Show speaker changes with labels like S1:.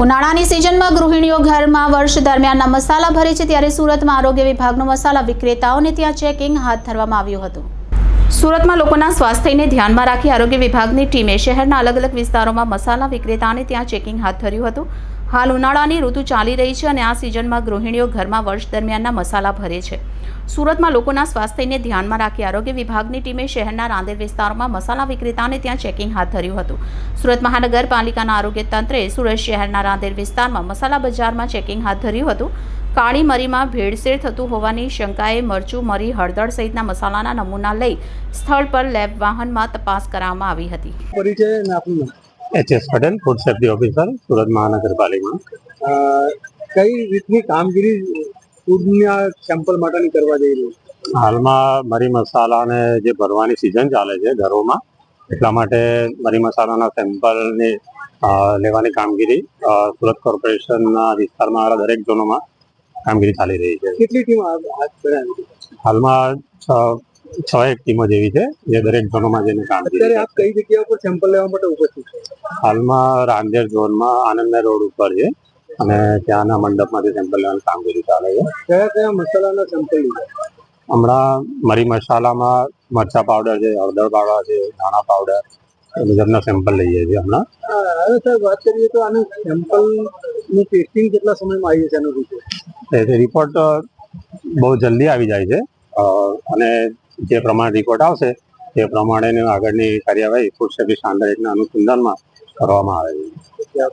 S1: ઉનાળાની સિઝનમાં ગૃહિણીઓ ઘરમાં વર્ષ દરમિયાનના મસાલા ભરે છે, ત્યારે સુરતમાં આરોગ્ય વિભાગનો મસાલા વિક્રેતાઓને ત્યાં ચેકિંગ હાથ ધરવામાં આવ્યું હતું। સુરતમાં લોકોના સ્વાસ્થ્યને ધ્યાનમાં રાખી આરોગ્ય વિભાગની ટીમે શહેરના અલગ અલગ વિસ્તારોમાં મસાલા વિક્રેતાઓને ત્યાં ચેકિંગ હાથ ધર્યું હતું। હાલ ઉનાળાની ઋતુ ચાલી રહી છે અને આ સિઝનમાં ગૃહિણીઓ ઘરમાં વર્ષ દરમિયાનના મસાલા ભરે છે। સુરતમાં લોકોના સ્વાસ્થ્યને ધ્યાનમાં રાખી આરોગ્ય વિભાગની ટીમે શહેરના રાંદેર વિસ્તારોમાં મસાલા વિક્રેતાઓને ત્યાં ચેકિંગ હાથ ધર્યું હતું। સુરત મહાનગરપાલિકાના આરોગ્ય તંત્રે સુરત શહેરના રાંદેર વિસ્તારમાં મસાલા બજારમાં ચેકિંગ હાથ ધર્યું હતું। કાળી મરીમાં ભેળસેળ થતું હોવાની શંકાએ મરચું, મરી, હળદર સહિતના મસાલાના નમૂના લઈ સ્થળ પર લેબ વાહનમાં તપાસ કરવામાં આવી હતી।
S2: HS Patel, food safety officer, Surat મહાનગરપાલિકા।
S3: કઈ રીતની કામગીરી ફૂડના સેમ્પલ માટેની કરવા જઈ રહી છે?
S2: હાલમાં મરી મસાલાને જે ભરવાની સિઝન ચાલે છે ઘરોમાં, એટલા માટે મરી મસાલાના સેમ્પલની લેવાની કામગીરી સુરત કોર્પોરેશનના વિસ્તારમાં આવેલા દરેક ઝોનોમાં કામગીરી ચાલી રહી છે।
S3: કેટલી ટીમ હાથ ધરાવી?
S2: હાલમાં 6 ટીમો જેવી છે જે દરેક ઝોનોમાં જઈને કામગીરી
S3: અત્યારે આપ કઈ જગ્યા ઉપર સેમ્પલ લેવા માટે ઉપસ્થિત છે?
S2: હાલમાં રાંદેર ઝોનમાં આનંદમય રોડ ઉપર છે અને ત્યાંના મંડપમાંથી સેમ્પલ લેવાની કામગીરી ચાલે છે।
S3: કયા કયા મસાલાના સેમ્પલ લીધા?
S2: હમણાં મરી મસાલામાં મરચા પાવડર છે, હળદર પાવડર છે, ધાણા પાવડર એ મુજબના સેમ્પલ લઈએ છીએ હમણાં।
S3: હવે સર વાત કરીએ તો આનું સેમ્પલનું ટેસ્ટિંગ કેટલા સમયમાં આવી જશે? એનો
S2: રિપોર્ટ બહુ જલ્દી આવી જાય છે અને જે પ્રમાણે રિપોર્ટ આવશે તે પ્રમાણેની આગળની કાર્યવાહી ફૂડ સેફ્ટી સ્ટાન્ડર્ડના અનુસંધાનમાં કરવામાં આવે છે।